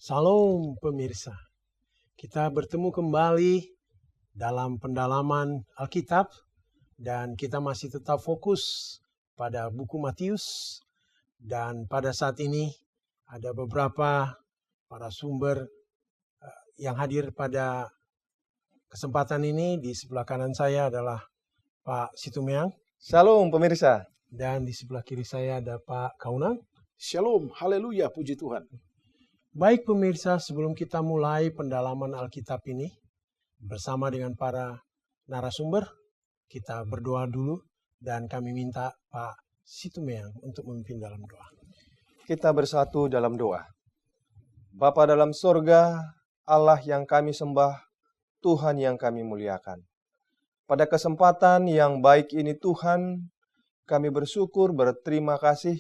Salam pemirsa, kita bertemu kembali dalam pendalaman Alkitab dan kita masih tetap fokus pada buku Matius, dan pada saat ini ada beberapa para sumber yang hadir pada kesempatan ini. Di sebelah kanan saya adalah Pak Situmeang. Shalom pemirsa. Dan di sebelah kiri saya ada Pak Kaunang. Shalom, haleluya, puji Tuhan. Baik pemirsa, sebelum kita mulai pendalaman Alkitab ini bersama dengan para narasumber, kita berdoa dulu dan kami minta Pak Situmeang untuk memimpin dalam doa. Kita bersatu dalam doa. Bapa dalam sorga, Allah yang kami sembah, Tuhan yang kami muliakan. Pada kesempatan yang baik ini Tuhan, kami bersyukur, berterima kasih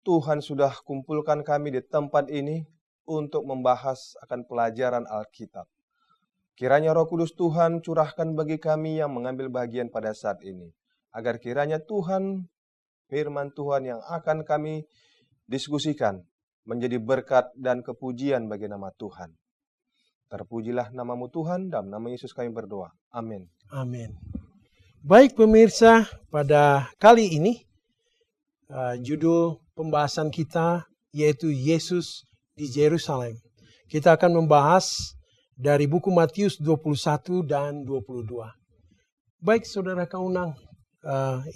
Tuhan sudah kumpulkan kami di tempat ini untuk membahas akan pelajaran Alkitab. Kiranya Roh Kudus Tuhan curahkan bagi kami yang mengambil bagian pada saat ini, agar kiranya Tuhan, firman Tuhan yang akan kami diskusikan menjadi berkat dan kepujian bagi nama Tuhan. Terpujilah namamu Tuhan, dalam nama Yesus kami berdoa. Amin. Amin. Baik pemirsa, pada kali ini judul pembahasan kita yaitu Yesus di Yerusalem. Kita akan membahas dari buku Matius 21 dan 22. Baik saudara Kaunang,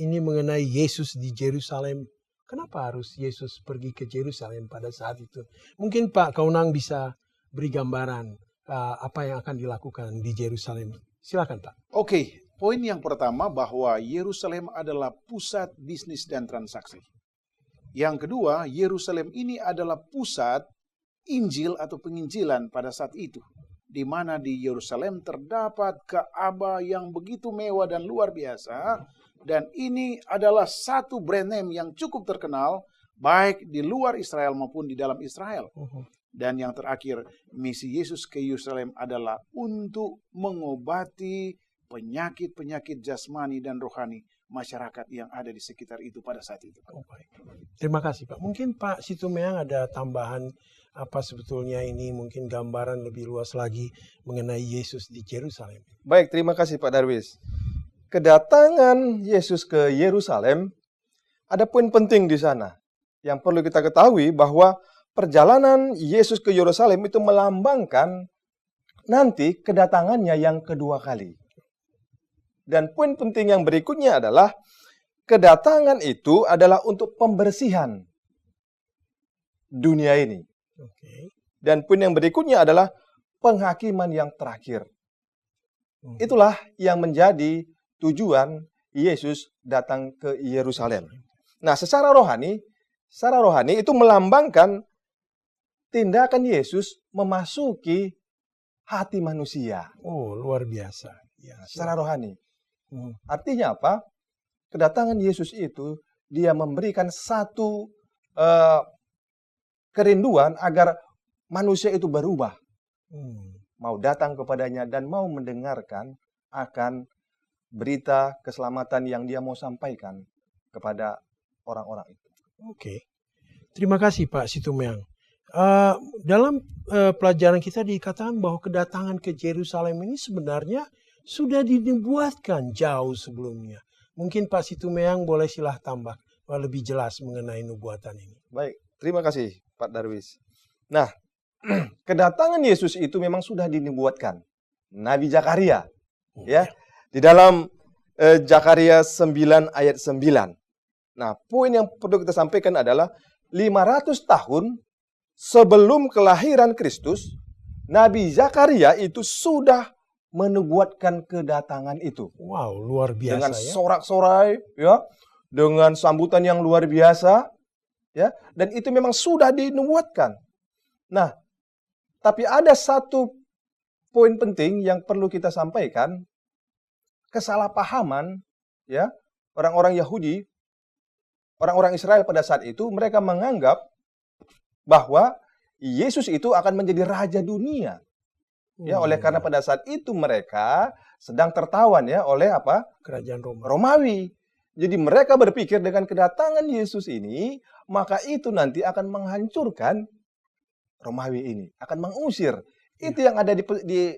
ini mengenai Yesus di Yerusalem. Kenapa harus Yesus pergi ke Yerusalem pada saat itu? Mungkin Pak Kaunang bisa beri gambaran apa yang akan dilakukan di Yerusalem. Silakan Pak. Oke, poin yang pertama bahwa Yerusalem adalah pusat bisnis dan transaksi. Yang kedua, Yerusalem ini adalah pusat Injil atau penginjilan pada saat itu, di mana di Yerusalem terdapat Ka'bah yang begitu mewah dan luar biasa, dan ini adalah satu brand name yang cukup terkenal baik di luar Israel maupun di dalam Israel. Dan yang terakhir, misi Yesus ke Yerusalem adalah untuk mengobati penyakit-penyakit jasmani dan rohani masyarakat yang ada di sekitar itu pada saat itu. Oh, baik. Terima kasih Pak. Mungkin Pak Situmeang ada tambahan apa sebetulnya ini, mungkin gambaran lebih luas lagi mengenai Yesus di Yerusalem. Baik, terima kasih Pak Darwis. Kedatangan Yesus ke Yerusalem, ada poin penting di sana. Yang perlu kita ketahui bahwa perjalanan Yesus ke Yerusalem itu melambangkan nanti kedatangannya yang kedua kali. Dan poin penting yang berikutnya adalah kedatangan itu adalah untuk pembersihan dunia ini. Okay. Dan poin yang berikutnya adalah penghakiman yang terakhir. Itulah yang menjadi tujuan Yesus datang ke Yerusalem. Nah, secara rohani itu melambangkan tindakan Yesus memasuki hati manusia. Oh, luar biasa. Ya, secara rohani. Artinya apa? Kedatangan Yesus itu dia memberikan satu kerinduan agar manusia itu berubah. Mau datang kepadanya dan mau mendengarkan akan berita keselamatan yang dia mau sampaikan kepada orang-orang itu. Oke. Terima kasih Pak Situmeang. Dalam pelajaran kita dikatakan bahwa kedatangan ke Yerusalem ini sebenarnya sudah dinubuatkan jauh sebelumnya. Mungkin Pak Situmeang boleh silah tambah lebih jelas mengenai nubuatan ini. Baik, terima kasih Pak Darwis. Nah, kedatangan Yesus itu memang sudah dinubuatkan. Nabi Zakaria. Ya, di dalam Zakaria 9 ayat 9. Nah, poin yang perlu kita sampaikan adalah 500 tahun sebelum kelahiran Kristus, Nabi Zakaria itu sudah menubuatkan kedatangan itu. Wow, luar biasa dengan ya. sorak-sorai, ya, dengan sambutan yang luar biasa, ya, dan itu memang sudah dinubuatkan. Nah, tapi ada satu poin penting yang perlu kita sampaikan, kesalahpahaman, ya, orang-orang Yahudi orang-orang Israel pada saat itu mereka menganggap bahwa Yesus itu akan menjadi raja dunia. Ya, oleh karena pada saat itu mereka sedang tertawan ya oleh apa? Kerajaan Roma. Romawi. Jadi mereka berpikir dengan kedatangan Yesus ini, maka itu nanti akan menghancurkan Romawi ini, akan mengusir. Itu yang ada di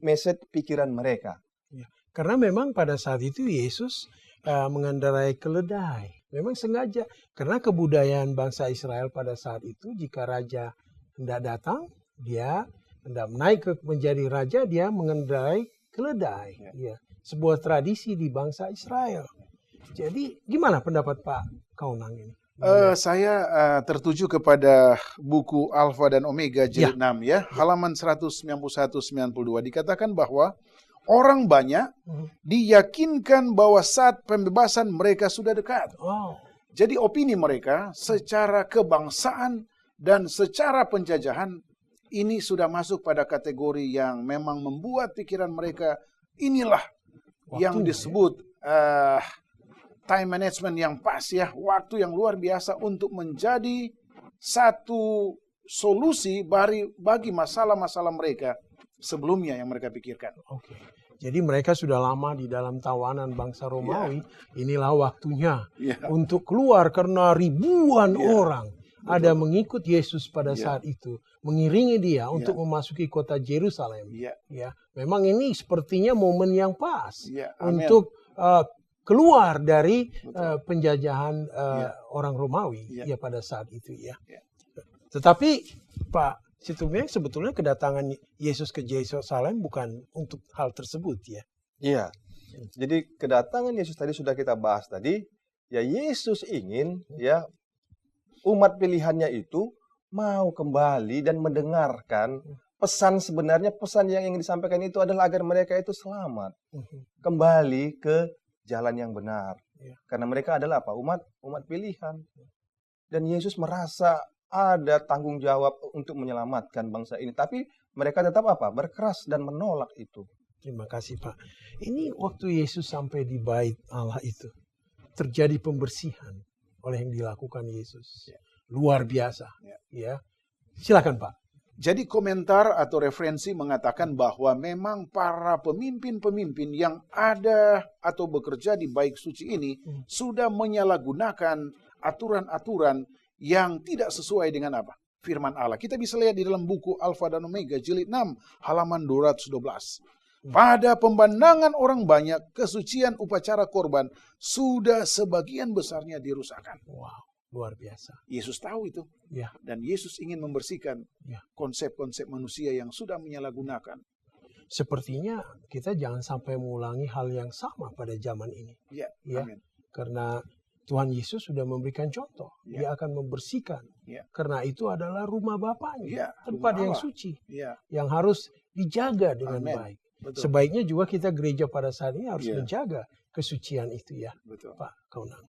meset pikiran mereka. Ya. Karena memang pada saat itu Yesus mengendarai keledai. Memang sengaja. Karena kebudayaan bangsa Israel pada saat itu, jika raja hendak datang, dia hendak naik menjadi raja, dia mengendarai keledai. Ya. Sebuah tradisi di bangsa Israel. Jadi gimana pendapat Pak Kaunang ini? Saya tertuju kepada buku Alfa dan Omega jilid 6 ya, halaman 191-92 dikatakan bahwa orang banyak diyakinkan bahwa saat pembebasan mereka sudah dekat. Jadi opini mereka secara kebangsaan dan secara penjajahan ini sudah masuk pada kategori yang memang membuat pikiran mereka inilah yang disebut time management yang pas ya, waktu yang luar biasa untuk menjadi satu solusi bagi masalah-masalah mereka sebelumnya yang mereka pikirkan. Oke. Jadi mereka sudah lama di dalam tawanan bangsa Romawi. Inilah waktunya untuk keluar karena ribuan orang ada mengikut Yesus pada saat itu, mengiringi dia untuk memasuki kota Yerusalem. Ya, memang ini sepertinya momen yang pas untuk keluar dari penjajahan orang Romawi ya pada saat itu ya. Tetapi Pak Situmeng, sebetulnya kedatangan Yesus ke Yerusalem bukan untuk hal tersebut ya. Iya. Jadi kedatangan Yesus tadi sudah kita bahas tadi. Ya Yesus ingin ya umat pilihannya itu mau kembali dan mendengarkan pesan, sebenarnya pesan yang ingin disampaikan itu adalah agar mereka itu selamat. Kembali ke jalan yang benar. Karena mereka adalah apa? Umat pilihan. Dan Yesus merasa ada tanggung jawab untuk menyelamatkan bangsa ini. Tapi mereka tetap apa? Berkeras dan menolak itu. Terima kasih Pak. Ini waktu Yesus sampai di bait Allah itu, terjadi pembersihan oleh yang dilakukan Yesus. Luar biasa. Ya. Silakan Pak. Jadi komentar atau referensi mengatakan bahwa memang para pemimpin-pemimpin yang ada atau bekerja di bait suci ini sudah menyalahgunakan aturan-aturan yang tidak sesuai dengan apa? Firman Allah. Kita bisa lihat di dalam buku Alfa dan Omega jilid 6 halaman 212. Pada pemandangan orang banyak, kesucian upacara korban sudah sebagian besarnya dirusakkan. Wow, luar biasa. Yesus tahu itu. Ya. Dan Yesus ingin membersihkan konsep-konsep manusia yang sudah menyalahgunakan. Sepertinya kita jangan sampai mengulangi hal yang sama pada zaman ini. Ya. Amin. Karena Tuhan Yesus sudah memberikan contoh. Dia akan membersihkan. Karena itu adalah rumah Bapaknya. Tempat yang suci. Yang harus dijaga dengan baik. Betul. Sebaiknya juga kita gereja pada saat ini harus menjaga kesucian itu ya. Betul. Pak Kaunang.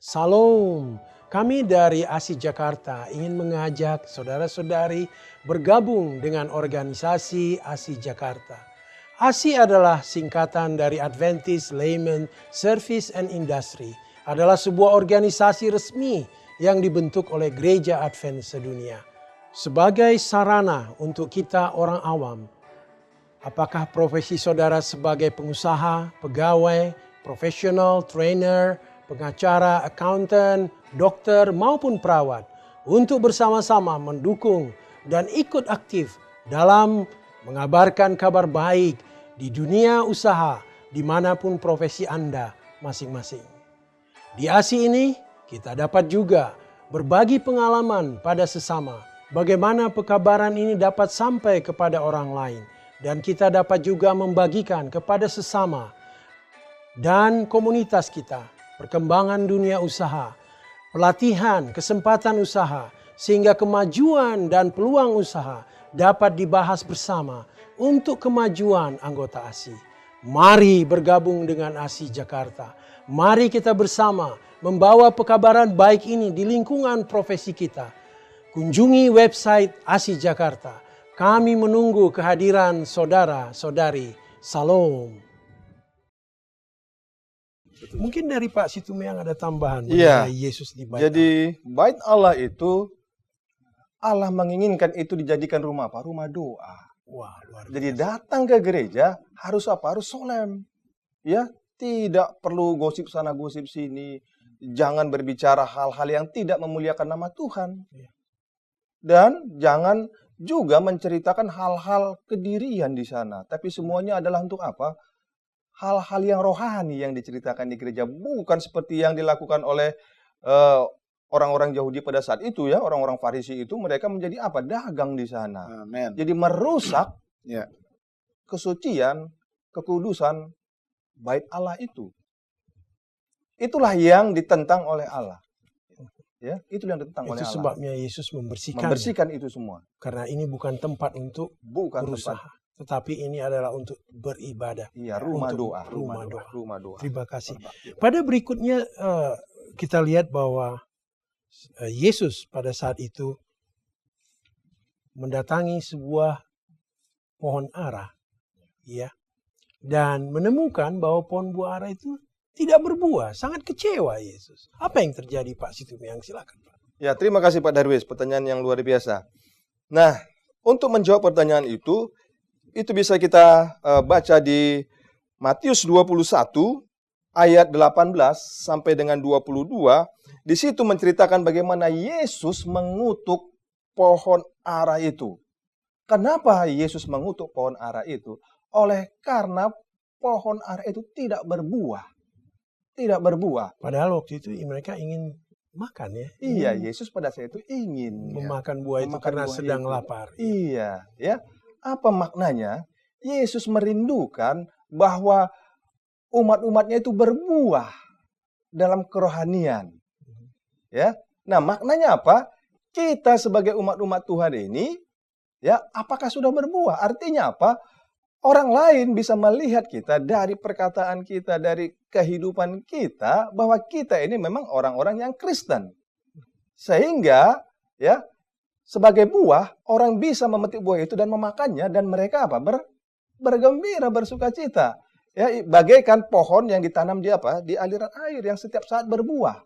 Salam. Kami dari ASI Jakarta ingin mengajak saudara-saudari bergabung dengan organisasi ASI Jakarta. ASI adalah singkatan dari Adventist Layman Service and Industry. Adalah sebuah organisasi resmi yang dibentuk oleh Gereja Advent sedunia. Sebagai sarana untuk kita orang awam, apakah profesi saudara sebagai pengusaha, pegawai, profesional, trainer, pengacara, accountant, dokter maupun perawat, untuk bersama-sama mendukung dan ikut aktif dalam mengabarkan kabar baik di dunia usaha dimanapun profesi Anda masing-masing. Di ASI ini kita dapat juga berbagi pengalaman pada sesama. Bagaimana pekabaran ini dapat sampai kepada orang lain. Dan kita dapat juga membagikan kepada sesama dan komunitas kita. Perkembangan dunia usaha, pelatihan, kesempatan usaha. Sehingga kemajuan dan peluang usaha dapat dibahas bersama untuk kemajuan anggota ASI. Mari bergabung dengan ASI Jakarta. Mari kita bersama membawa pekabaran baik ini di lingkungan profesi kita. Kunjungi website ASI Jakarta. Kami menunggu kehadiran saudara-saudari. Salam. Mungkin dari Pak Situmeang ada tambahan Iya. mengenai Yesus di bait. Jadi bait Allah itu, Allah menginginkan itu dijadikan rumah apa? Rumah doa. Wah, luar Jadi biasa. datang ke gereja harus apa? Harus solemn. Ya, tidak perlu gosip sana gosip sini. Jangan berbicara hal-hal yang tidak memuliakan nama Tuhan. Iya. Dan jangan juga menceritakan hal-hal kedirian di sana. Tapi semuanya adalah untuk apa? Hal-hal yang rohani yang diceritakan di gereja. Bukan seperti yang dilakukan oleh orang-orang Yahudi pada saat itu ya. Orang-orang Farisi itu mereka menjadi apa? Dagang di sana. Amin. Jadi merusak Ya. kesucian, kekudusan bait Allah itu. Itulah yang ditentang oleh Allah. Ya, itu yang ditentang oleh Itu Allah. sebabnya Yesus membersihkan. Membersihkan itu semua. Karena ini bukan tempat untuk Bukan berusaha. tempat. Tetapi ini adalah untuk beribadah. Iya, rumah Untuk doa. Rumah doa. Terima kasih. Pada berikutnya kita lihat bahwa Yesus pada saat itu mendatangi sebuah pohon ara, ya, dan menemukan bahwa pohon buah ara itu tidak berbuah. Sangat kecewa Yesus. Apa yang terjadi Pak Situmeang? Silakan Pak. Ya, terima kasih Pak Darwis. Pertanyaan yang luar biasa. Nah, untuk menjawab pertanyaan itu bisa kita baca di Matius 21 ayat 18 sampai dengan 22. Di situ menceritakan bagaimana Yesus mengutuk pohon ara itu. Kenapa Yesus mengutuk pohon ara itu? Karena pohon ara itu tidak berbuah. Tidak berbuah. Padahal waktu itu mereka ingin makan ya. Iya, Ingin Yesus pada saat itu ingin memakan buah itu memakan karena buah sedang itu. lapar. Iya, ya. Apa maknanya? Yesus merindukan bahwa umat-umatnya itu berbuah dalam kerohanian. Ya. Nah, maknanya apa? Kita sebagai umat-umat Tuhan ini, ya, apakah sudah berbuah? Artinya apa? Orang lain bisa melihat kita dari perkataan kita, dari kehidupan kita, bahwa kita ini memang orang-orang yang Kristen. Sehingga, ya, sebagai buah, orang bisa memetik buah itu dan memakannya, dan mereka apa? Bergembira, bersukacita. Ya, bagaikan pohon yang ditanam di apa? Di aliran air yang setiap saat berbuah.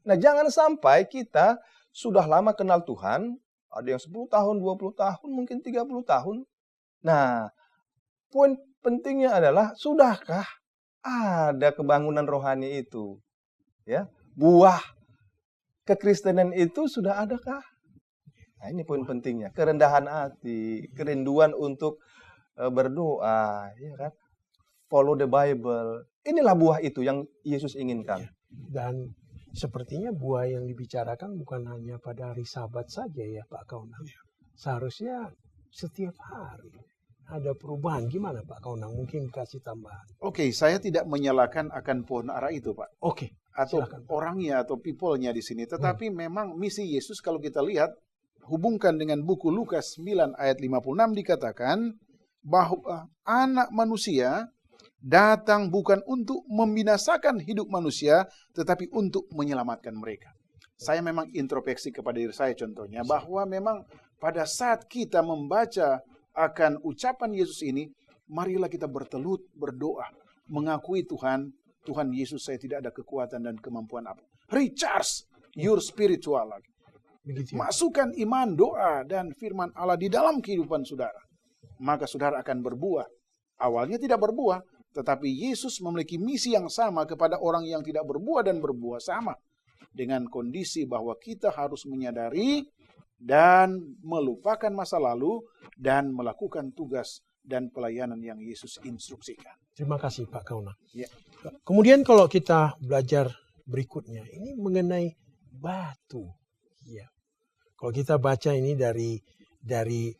Nah, jangan sampai kita sudah lama kenal Tuhan, ada yang 10 tahun, 20 tahun, mungkin 30 tahun. Nah, poin pentingnya adalah, sudahkah ada kebangunan rohani itu? Ya, buah kekristenan itu sudah adakah? Nah, ini poin pentingnya. Kerendahan hati, kerinduan untuk berdoa, ya kan? Follow the Bible. Inilah buah itu yang Yesus inginkan. Dan sepertinya buah yang dibicarakan bukan hanya pada hari Sabat saja ya Pak Kaunang. Seharusnya setiap hari ada perubahan. Gimana Pak Kaunang? Mungkin kasih tambahan. Oke, saya tidak menyalahkan akan pohon ara itu, Pak. Oke. Atau Silakan, Pak. orangnya atau people-nya di sini. Tetapi memang misi Yesus kalau kita lihat, hubungkan dengan buku Lukas 9 ayat 56 dikatakan bahwa anak manusia datang bukan untuk membinasakan hidup manusia, tetapi untuk menyelamatkan mereka. Saya memang introspeksi kepada diri saya contohnya, bahwa memang pada saat kita membaca akan ucapan Yesus ini, marilah kita bertelut, berdoa, mengakui Tuhan Yesus, saya tidak ada kekuatan dan kemampuan apa. Recharge your spiritual lagi. Begitu ya? Masukkan iman, doa, dan firman Allah di dalam kehidupan saudara. Maka saudara akan berbuah. Awalnya tidak berbuah, tetapi Yesus memiliki misi yang sama kepada orang yang tidak berbuah dan berbuah sama. Dengan kondisi bahwa kita harus menyadari dan melupakan masa lalu dan melakukan tugas dan pelayanan yang Yesus instruksikan. Terima kasih Pak Kaunang. Ya. Kemudian kalau kita belajar berikutnya, ini mengenai batu. Ya. Kalau kita baca ini dari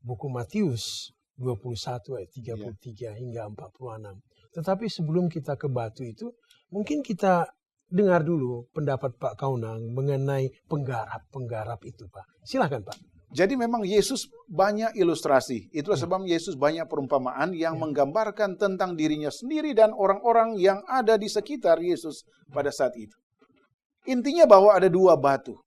buku Matius 21 ayat 33 hingga 46. Tetapi sebelum kita ke batu itu, mungkin kita dengar dulu pendapat Pak Kaunang mengenai penggarap itu Pak. Silakan Pak. Jadi memang Yesus banyak ilustrasi. Itulah sebab Yesus banyak perumpamaan yang menggambarkan tentang dirinya sendiri dan orang-orang yang ada di sekitar Yesus pada saat itu. Intinya bahwa ada dua batu.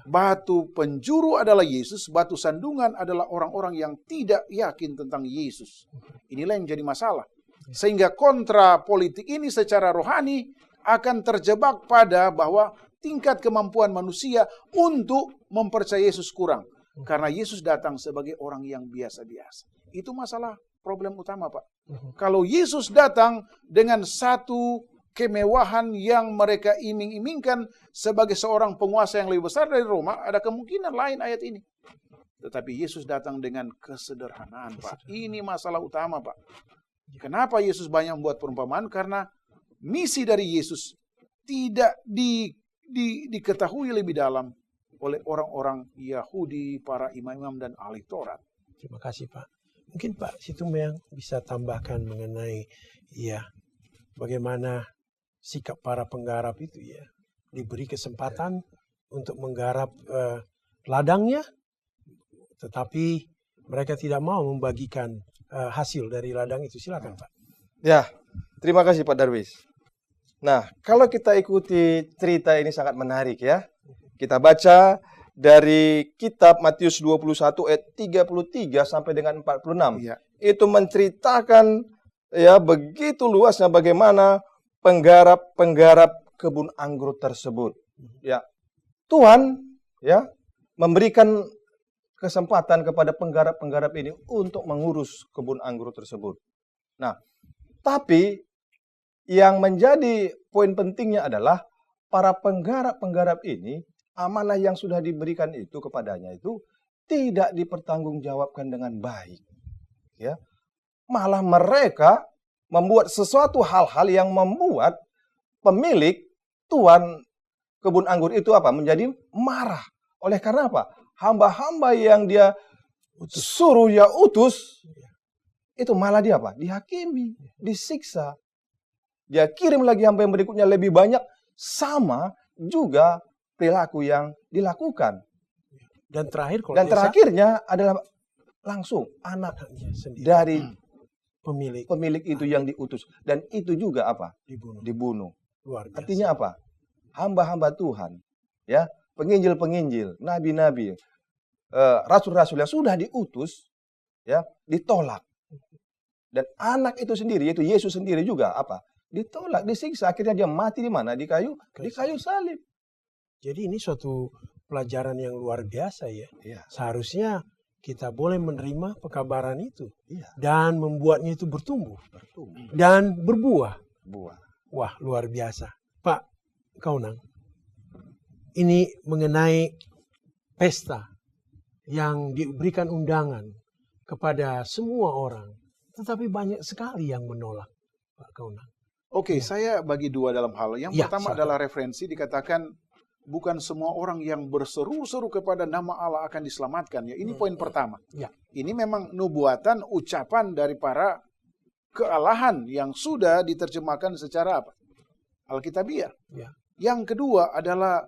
Batu penjuru adalah Yesus, batu sandungan adalah orang-orang yang tidak yakin tentang Yesus. Inilah yang jadi masalah. Sehingga kontra politik ini secara rohani akan terjebak pada bahwa tingkat kemampuan manusia untuk mempercayai Yesus kurang. Karena Yesus datang sebagai orang yang biasa-biasa. Itu masalah problem utama, Pak. Kalau Yesus datang dengan satu kemewahan yang mereka iming-imingkan sebagai seorang penguasa yang lebih besar dari Roma, ada kemungkinan lain ayat ini. Tetapi Yesus datang dengan kesederhanaan, Pak. Ini masalah utama, Pak. Kenapa Yesus banyak membuat perumpamaan? Karena misi dari Yesus tidak diketahui lebih dalam oleh orang-orang Yahudi, para imam-imam dan ahli Taurat. Terima kasih, Pak. Mungkin Pak Situmbayang bisa tambahkan mengenai bagaimana sikap para penggarap itu ya. Diberi kesempatan untuk menggarap ladangnya, tetapi mereka tidak mau membagikan hasil dari ladang itu. Silakan, Pak. Ya, terima kasih Pak Darwis. Nah, kalau kita ikuti cerita ini sangat menarik ya. Kita baca dari kitab Matius 21 ayat 33 sampai dengan 46. Ya. Itu menceritakan ya begitu luasnya bagaimana penggarap kebun anggur tersebut. Ya. Tuhan ya memberikan kesempatan kepada penggarap-penggarap ini untuk mengurus kebun anggur tersebut. Nah, tapi yang menjadi poin pentingnya adalah para penggarap-penggarap ini, amanah yang sudah diberikan itu kepadanya itu tidak dipertanggungjawabkan dengan baik. Ya. Malah mereka membuat sesuatu hal-hal yang membuat pemilik tuan kebun anggur itu menjadi marah. Oleh karena apa? Hamba-hamba yang dia suruh dia utus itu malah dia dihakimi, disiksa. Dia kirim lagi hamba yang berikutnya lebih banyak, sama juga perilaku yang dilakukan. Dan terakhirnya adalah langsung anak dari pemilik itu yang diutus. Dan itu juga dibunuh. Luar biasa. Artinya apa? Hamba-hamba Tuhan, ya, penginjil-penginjil, nabi-nabi, rasul-rasul yang sudah diutus, ya, ditolak. Dan anak itu sendiri, yaitu Yesus sendiri juga ditolak, disiksa. Akhirnya dia mati di mana? Di kayu salib. Jadi ini suatu pelajaran yang luar biasa ya. Ya. Seharusnya kita boleh menerima pekabaran itu. Ya. Dan membuatnya itu bertumbuh. Dan berbuah. Wah, luar biasa. Pak Kaunang, ini mengenai pesta yang diberikan undangan kepada semua orang. Tetapi banyak sekali yang menolak, Pak Kaunang. Oke, saya bagi dua dalam hal. Yang pertama adalah referensi, dikatakan bukan semua orang yang berseru-seru kepada nama Allah akan diselamatkan. Ya, ini poin pertama. Ya. Ini memang nubuatan, ucapan dari para kealahan yang sudah diterjemahkan secara Alkitabiah. Ya. Yang kedua adalah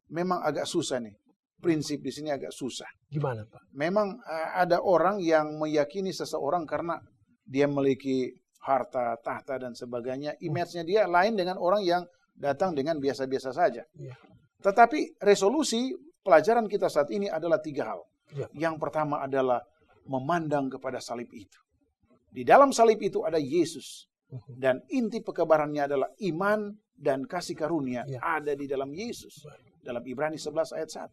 memang agak susah nih. Prinsip di sini agak susah. Gimana, Pak? Memang ada orang yang meyakini seseorang karena dia memiliki harta, tahta, dan sebagainya. Image-nya dia lain dengan orang yang datang dengan biasa-biasa saja. Ya. Tetapi resolusi pelajaran kita saat ini adalah 3 hal. Ya. Yang pertama adalah memandang kepada salib itu. Di dalam salib itu ada Yesus. Dan inti pekabarannya adalah iman dan kasih karunia ada di dalam Yesus. Dalam Ibrani 11 ayat 1.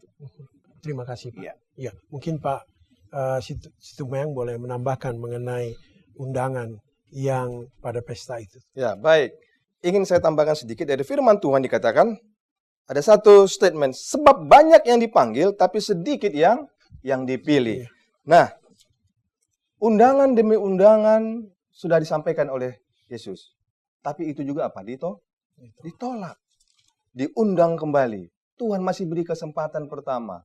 Terima kasih, Pak. Ya. Ya, mungkin Pak Situmbayang boleh menambahkan mengenai undangan yang pada pesta itu. Ya, baik. Ingin saya tambahkan sedikit dari firman Tuhan dikatakan, ada satu statement, sebab banyak yang dipanggil tapi sedikit yang dipilih. Ya. Nah, undangan demi undangan sudah disampaikan oleh Yesus. Tapi itu juga ditolak. Diundang kembali. Tuhan masih beri kesempatan pertama.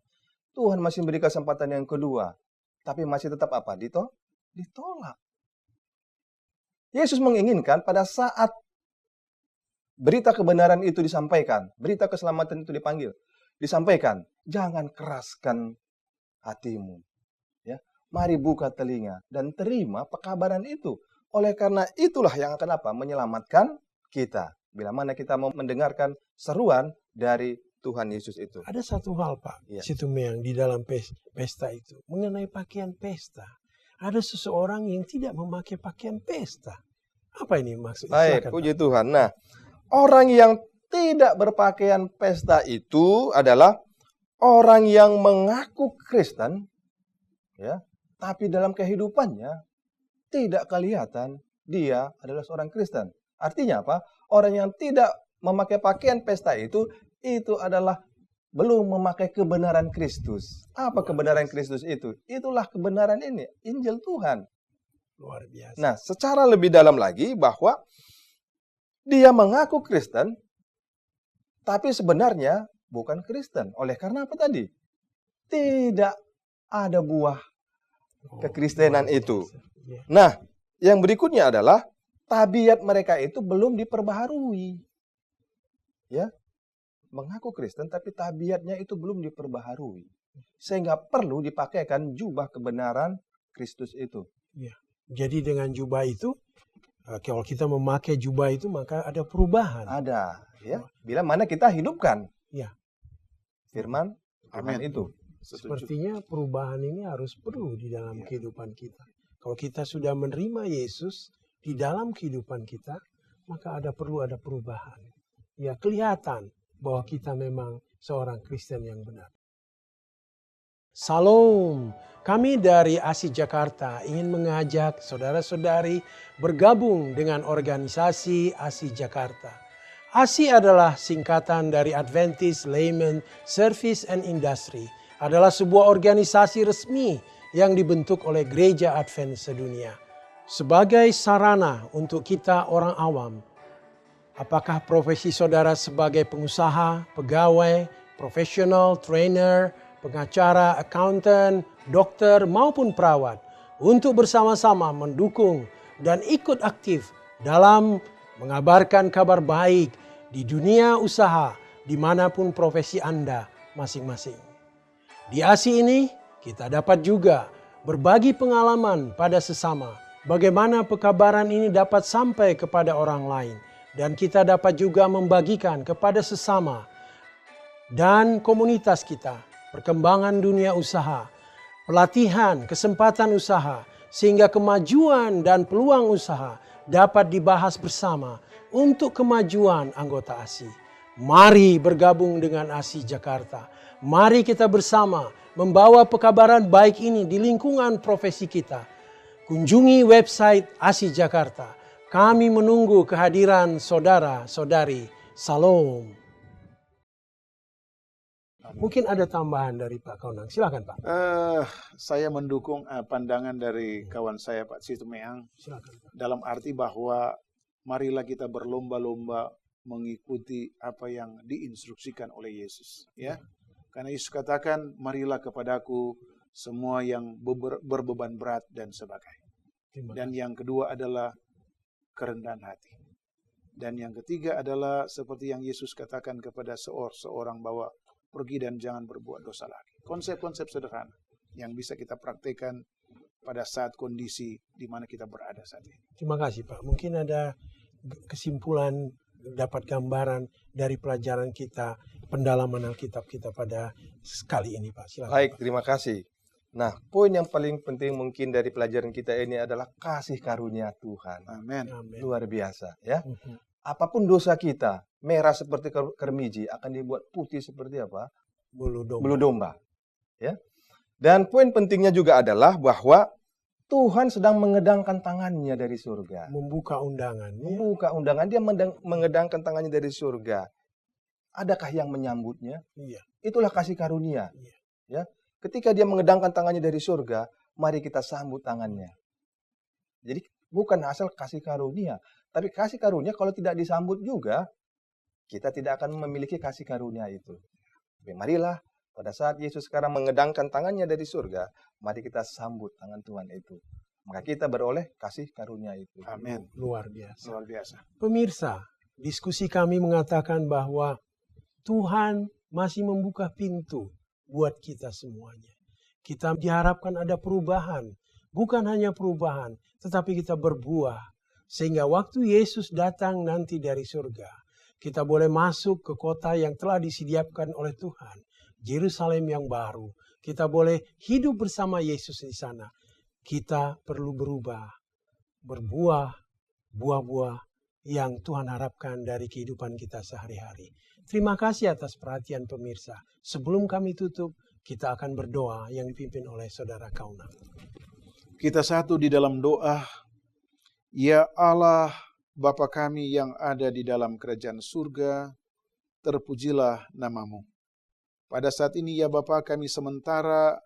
Tuhan masih beri kesempatan yang kedua. Tapi masih tetap ditolak. Yesus menginginkan pada saat berita kebenaran itu disampaikan, berita keselamatan itu disampaikan, jangan keraskan hatimu. Ya, mari buka telinga dan terima pekabaran itu. Oleh karena itulah yang akan menyelamatkan kita. Bila mana kita mau mendengarkan seruan dari Tuhan Yesus itu. Ada satu hal, Pak Situmbayang, di dalam pesta itu. Mengenai pakaian pesta. Ada seseorang yang tidak memakai pakaian pesta. Apa ini maksudnya? Baik, Silakan, puji Pak. Tuhan. Nah, orang yang tidak berpakaian pesta itu adalah orang yang mengaku Kristen, ya, tapi dalam kehidupannya tidak kelihatan dia adalah seorang Kristen. Artinya apa? Orang yang tidak memakai pakaian pesta itu adalah belum memakai kebenaran Kristus. Apa kebenaran Kristus itu? Itulah kebenaran ini, Injil Tuhan. Luar biasa. Nah, secara lebih dalam lagi bahwa dia mengaku Kristen, tapi sebenarnya bukan Kristen. Oleh karena apa tadi? Tidak ada buah kekristenan luar itu. biasa. Ya. Nah, yang berikutnya adalah tabiat mereka itu belum diperbaharui. Ya, mengaku Kristen tapi tabiatnya itu belum diperbaharui. Sehingga perlu dipakaikan jubah kebenaran Kristus itu. Ya. Jadi dengan jubah itu, kalau kita memakai jubah itu maka ada perubahan. Ada, ya. Bila mana kita hidupkan. Ya. Firman Amin. itu. Setuju. Sepertinya perubahan ini harus perlu di dalam kehidupan kita. Kalau kita sudah menerima Yesus di dalam kehidupan kita, maka perlu ada perubahan. Ya, kelihatan bahwa kita memang seorang Kristen yang benar. Salam, kami dari ASI Jakarta ingin mengajak saudara-saudari bergabung dengan organisasi ASI Jakarta. ASI adalah singkatan dari Adventist Layman Service and Industry, adalah sebuah organisasi resmi yang dibentuk oleh Gereja Advent sedunia. Sebagai sarana untuk kita orang awam, apakah profesi saudara sebagai pengusaha, pegawai, profesional, trainer, pengacara, accountant, dokter maupun perawat, untuk bersama-sama mendukung dan ikut aktif dalam mengabarkan kabar baik di dunia usaha dimanapun profesi Anda masing-masing. Di ASI ini kita dapat juga berbagi pengalaman pada sesama, bagaimana pekabaran ini dapat sampai kepada orang lain, dan kita dapat juga membagikan kepada sesama dan komunitas kita perkembangan dunia usaha, pelatihan, kesempatan usaha, sehingga kemajuan dan peluang usaha dapat dibahas bersama untuk kemajuan anggota ASI. Mari bergabung dengan ASI Jakarta. Mari kita bersama membawa pekabaran baik ini di lingkungan profesi kita. Kunjungi website ASI Jakarta. Kami menunggu kehadiran saudara-saudari. Salam. Mungkin ada tambahan dari Pak Kaunang. Silakan Pak. Saya mendukung pandangan dari kawan saya Pak Situ Meang. Silakan Pak. Dalam arti bahwa marilah kita berlomba-lomba mengikuti apa yang diinstruksikan oleh Yesus. Ya, karena Yesus katakan, marilah kepadaku semua yang berbeban berat dan sebagainya. Dan yang kedua adalah kerendahan hati. Dan yang ketiga adalah seperti yang Yesus katakan kepada seorang bahwa pergi dan jangan berbuat dosa lagi. Konsep-konsep sederhana yang bisa kita praktekkan pada saat kondisi di mana kita berada saat ini. Terima kasih Pak. Mungkin ada kesimpulan, dapat gambaran dari pelajaran kita, pendalaman Alkitab kita pada kali ini Pak. Silakan. Baik, Pak. terima kasih. Nah, poin yang paling penting mungkin dari pelajaran kita ini adalah kasih karunia Tuhan. Amin. Amin. Luar biasa, ya. Mhm. Apapun dosa kita, merah seperti kermiji akan dibuat putih seperti apa? Bulu domba. Bulu domba. Ya. Dan poin pentingnya juga adalah bahwa Tuhan sedang mengedangkan tangannya dari surga. Membuka undangan. Ya. Membuka undangan, dia mengedangkan tangannya dari surga. Adakah yang menyambutnya? Iya. Itulah kasih karunia. Iya. Ya. Ketika dia mengedangkan tangannya dari surga, mari kita sambut tangannya. Jadi bukan asal kasih karunia, tapi kasih karunia kalau tidak disambut juga, kita tidak akan memiliki kasih karunia itu. Tapi marilah pada saat Yesus sekarang mengedangkan tangannya dari surga, mari kita sambut tangan Tuhan itu. Maka kita beroleh kasih karunia itu. Amin. Luar biasa. Luar biasa. Pemirsa, diskusi kami mengatakan bahwa Tuhan masih membuka pintu buat kita semuanya. Kita diharapkan ada perubahan. Bukan hanya perubahan, tetapi kita berbuah. Sehingga waktu Yesus datang nanti dari surga, kita boleh masuk ke kota yang telah disediakan oleh Tuhan. Yerusalem yang baru. Kita boleh hidup bersama Yesus di sana. Kita perlu berubah, berbuah, buah-buah yang Tuhan harapkan dari kehidupan kita sehari-hari. Terima kasih atas perhatian pemirsa. Sebelum kami tutup, kita akan berdoa yang dipimpin oleh Saudara Kaunang. Kita satu di dalam doa. Ya Allah, Bapa kami yang ada di dalam kerajaan surga, terpujilah nama-Mu. Pada saat ini ya Bapa, kami sementara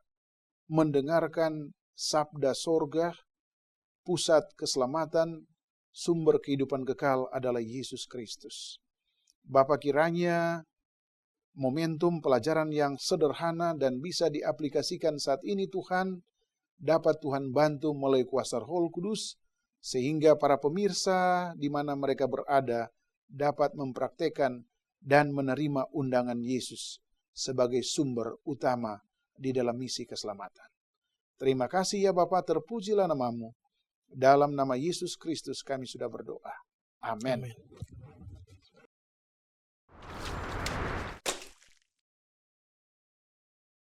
mendengarkan sabda sorga, pusat keselamatan, sumber kehidupan kekal adalah Yesus Kristus. Bapa, kiranya momentum pelajaran yang sederhana dan bisa diaplikasikan saat ini Tuhan, dapat Tuhan bantu melalui kuasa Roh Kudus, sehingga para pemirsa di mana mereka berada dapat mempraktekkan dan menerima undangan Yesus sebagai sumber utama di dalam misi keselamatan. Terima kasih ya Bapa, terpujilah nama-Mu. Dalam nama Yesus Kristus kami sudah berdoa. Amin. Amin.